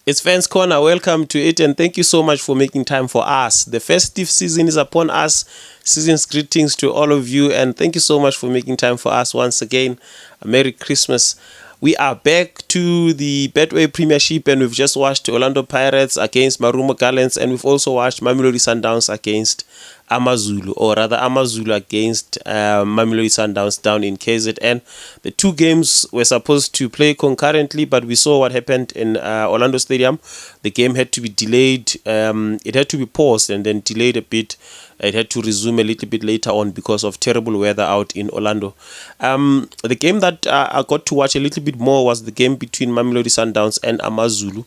It's Fans Corner. Welcome to it, and thank you so much for making time for us. The festive season is upon us. Season's greetings to all of you, and thank you so much for making time for us once again. A Merry Christmas. We are back to the Betway Premiership, and we've just watched Orlando Pirates against Marumo Gallants, and we've also watched Mamelodi Sundowns against Amazulu, or rather Amazulu against Mamelodi Sundowns down in KZN. The two games were supposed to play concurrently, but we saw what happened in Orlando Stadium. The game had to be delayed. It had to be paused and then delayed a bit. It had to resume a little bit later on because of terrible weather out in Orlando. The game that I got to watch a little bit more was the game between Mamelodi Sundowns and Amazulu.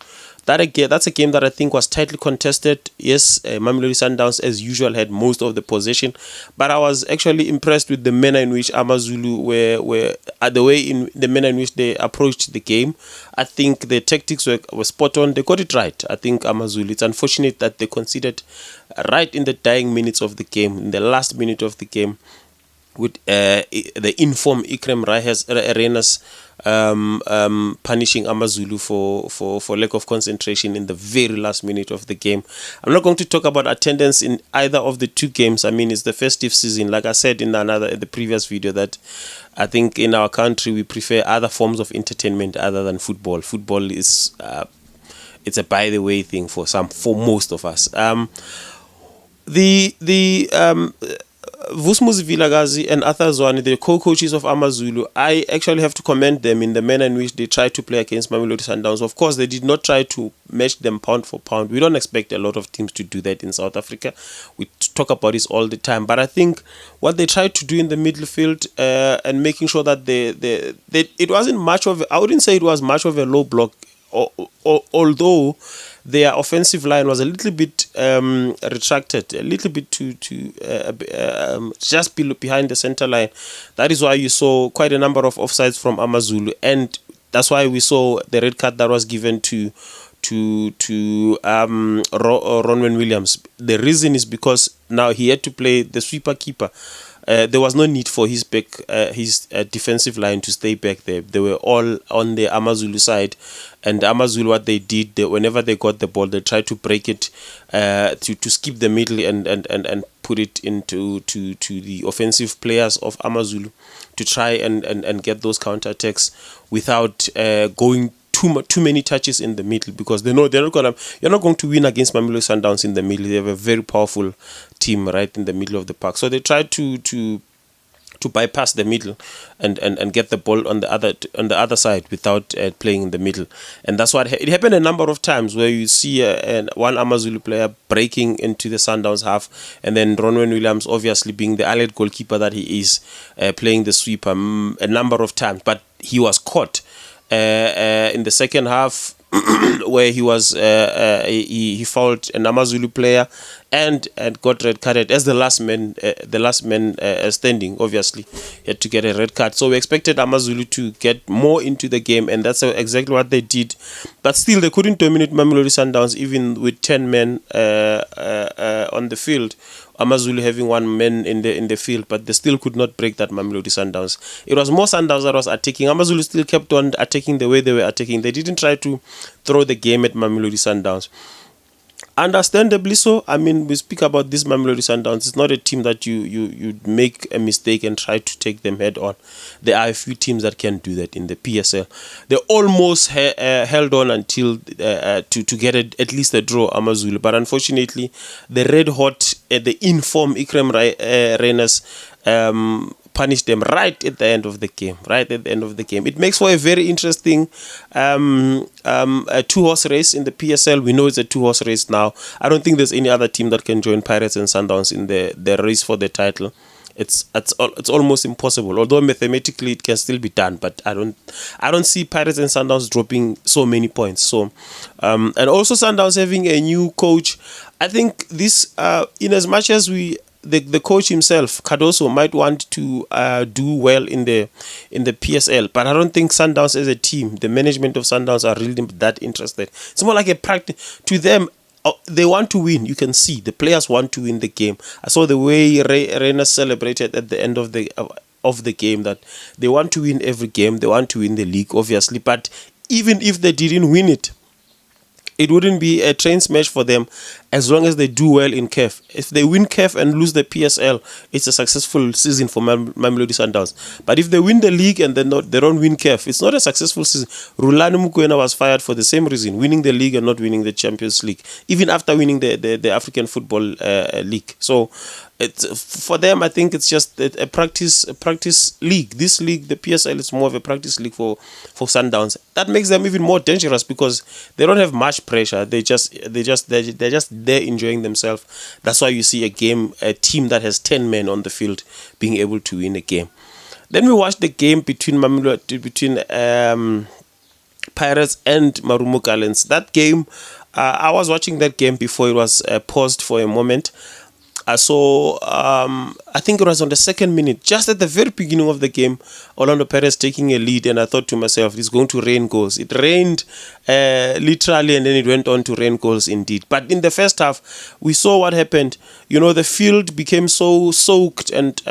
That's a game that I think was tightly contested. Yes, Mamelodi Sundowns, as usual, had most of the possession, but I was actually impressed with the manner in which Amazulu were the manner in which they approached the game. I think the tactics were spot on. They got it right. I think Amazulu. It's unfortunate that they conceded right in the dying minutes of the game, in the last minute of the game, with the informed Ikrem Renas punishing Amazulu for lack of concentration in the very last minute of the game. I'm not going to talk about attendance in either of the two games. I mean, it's the festive season. Like I said in the previous video, that I think in our country we prefer other forms of entertainment other than football. Football is it's a by the way thing for most of us. Vusmuzi Vilagazi and Arthur Zwane, the co-coaches of Amazulu, I actually have to commend them in the manner in which they tried to play against Mamelodi Sundowns. Of course, they did not try to match them pound for pound. We don't expect a lot of teams to do that in South Africa. We talk about this all the time. But I think what they tried to do in the midfield and making sure that it wasn't much of I wouldn't say it was much of a low block, although their offensive line was a little bit retracted, a little bit just behind the center line. That is why you saw quite a number of offsides from Amazulu, and that's why we saw the red card that was given to Ronwen Williams. The reason is because now he had to play the sweeper keeper. There was no need for his defensive line to stay back there. They were all on the Amazulu side, and Amazulu, what they did, whenever they got the ball, they tried to break it, to skip the middle and put it into the offensive players of Amazulu to try and get those counterattacks without going too many touches in the middle, because they know you're not going to win against Mamelodi Sundowns in the middle. They have a very powerful team right in the middle of the park, so they tried to bypass the middle and get the ball on the other side without playing in the middle. And that's what it happened a number of times, where you see one Amazulu player breaking into the Sundowns half, and then Ronwen Williams, obviously being the allied goalkeeper that he is, playing the sweeper a number of times, but he was caught in the second half where he was he fouled an Amazulu player and got red carded as the last man standing. Obviously, he had to get a red card. So we expected Amazulu to get more into the game, and that's exactly what they did. But still, they couldn't dominate Mamelodi Sundowns even with 10 men on the field. Amazulu having one man in the field, but they still could not break that Mamelodi Sundowns. It was more Sundowns that was attacking. Amazulu still kept on attacking the way they were attacking. They didn't try to throw the game at Mamelodi Sundowns. Understandably so. I mean, we speak about this Mamelodi Sundowns. It's not a team that you make a mistake and try to take them head on. There are a few teams that can do that in the PSL. They almost held on until to get at least a draw, Amazulu. But unfortunately, the red hot, the informed Ikrem Renas punished them right at the end of the game. It makes for a very interesting two-horse race in the PSL. We know it's a two-horse race now. I don't think there's any other team that can join Pirates and Sundowns in the race for the title. It's almost impossible. Although mathematically it can still be done, but I don't see Pirates and Sundowns dropping so many points. So and also Sundowns having a new coach. I think this in as much as the coach himself, Cardoso, might want to do well in the PSL, but I don't think Sundowns as a team, the management of Sundowns, are really that interested. It's more like a practice to them. They want to win. You can see the players want to win the game. I saw the way Reina celebrated at the end of the game, that they want to win every game. They want to win the league, obviously, but even if they didn't win it, it wouldn't be a train smash for them as long as they do well in CAF. If they win CAF and lose the PSL, it's a successful season for Mamelodi Sundowns. But if they win the league and they don't win CAF, it's not a successful season. Rulani Mukwena was fired for the same reason, winning the league and not winning the Champions League, even after winning the African Football League. So for them, I think it's just a practice league. This league, the PSL, is more of a practice league for Sundowns. That makes them even more dangerous because they don't have much pressure. They're just there enjoying themselves. That's why you see a team that has 10 men on the field being able to win a game. Then we watched the game between Pirates and Marumo Gallants. That game, I was watching that game before it was paused for a moment. So I think it was on the second minute, just at the very beginning of the game, Orlando Pirates taking a lead, and I thought to myself, it's going to rain goals. It rained literally, and then it went on to rain goals indeed. But in the first half, we saw what happened. You know, the field became so soaked and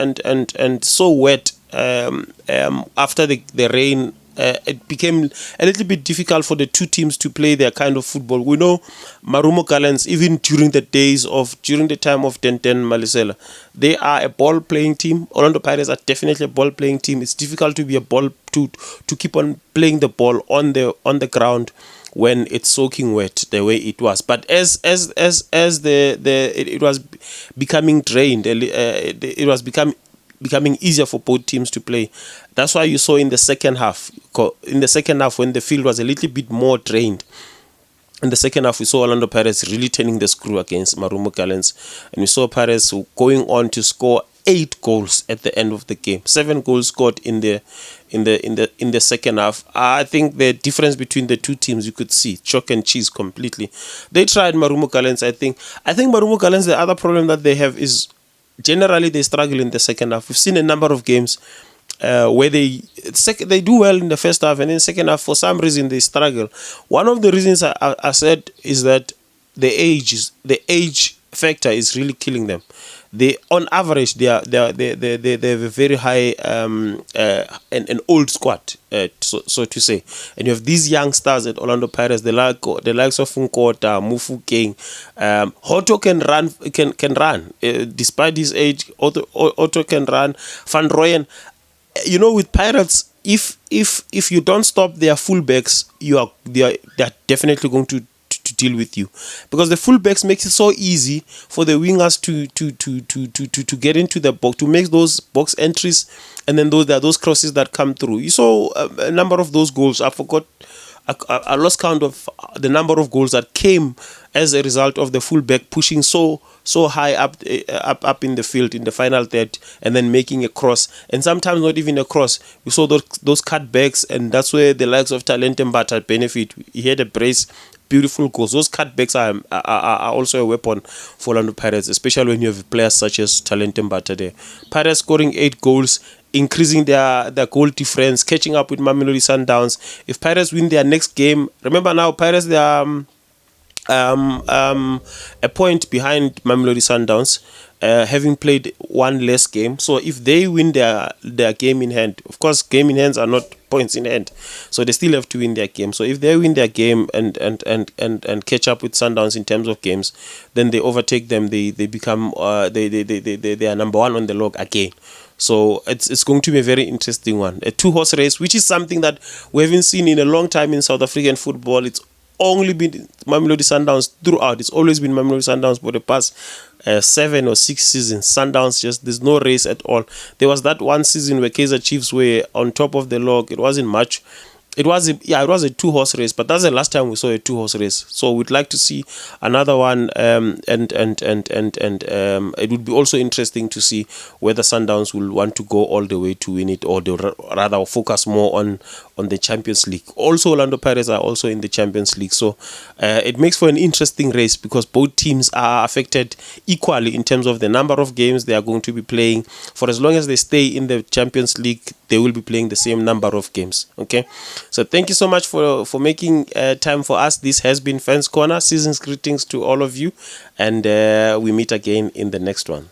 so wet after the rain. It became a little bit difficult for the two teams to play their kind of football. We know Marumo Gallants, even during the time of Tenten Malisela, they are a ball playing team. Orlando Pirates are definitely a ball playing team. It's difficult to be a ball to keep on playing the ball on the ground when it's soaking wet the way it was. But as it was becoming drained, it was becoming easier for both teams to play. That's why you saw in the second half, when the field was a little bit more drained, in the second half we saw Orlando Pirates really turning the screw against Marumo Gallants, and we saw Pirates going on to score 8 goals at the end of the game. 7 goals scored in the second half. I think the difference between the two teams, you could see chalk and cheese completely. They tried Marumo Gallants. I think Marumo Gallants, the other problem that they have is generally they struggle in the second half. We've seen a number of games where they do well in the first half, and in the second half for some reason they struggle. One of the reasons I said is that the age factor is really killing them. On average they have a very high an old squad, so to say, and you have these young stars at Orlando Pirates, the likes of Funkota, Mufu King. Otto can run despite his age. Otto can run. Van Rooyen. You know, with Pirates, if you don't stop their fullbacks, they are definitely going to deal with you, because the fullbacks makes it so easy for the wingers to get into the box, to make those box entries, and then there are those crosses that come through. You saw a number of those goals. I lost count of the number of goals that came as a result of the fullback pushing so high up in the field in the final third, and then making a cross, and sometimes not even a cross. We saw those cutbacks, and that's where the likes of Talent Mbata benefit. He had a brace, beautiful goals. Those cutbacks are also a weapon for Orlando Pirates, especially when you have players such as Talent Mbata there. Pirates scoring 8 goals, increasing their goal difference, catching up with Mamelodi Sundowns. If Pirates win their next game, remember now Pirates, they are a point behind Mamelodi Sundowns, having played one less game. So if they win their game in hand, of course game in hands are not points in hand, so they still have to win their game. So if they win their game and catch up with Sundowns in terms of games, then they overtake them. They become they are number 1 on the log again. So it's going to be a very interesting one, a 2-horse race, which is something that we haven't seen in a long time in South African football. It's only been Mamelodi Sundowns throughout. It's always been Mamelodi Sundowns for the past 7 or 6 seasons. Sundowns, just there's no race at all. There was that one season where Kaizer Chiefs were on top of the log. It wasn't much. It was a 2-horse race, but that's the last time we saw a 2-horse race. So we'd like to see another one, and it would be also interesting to see whether Sundowns will want to go all the way to win it, or they'll rather focus more on the Champions League. Also, Orlando Pirates are also in the Champions League, so it makes for an interesting race, because both teams are affected equally in terms of the number of games they are going to be playing. For as long as they stay in the Champions League, they will be playing the same number of games. Okay, so thank you so much for making time for us. This has been Fans Corner. Season's greetings to all of you, and we meet again in the next one.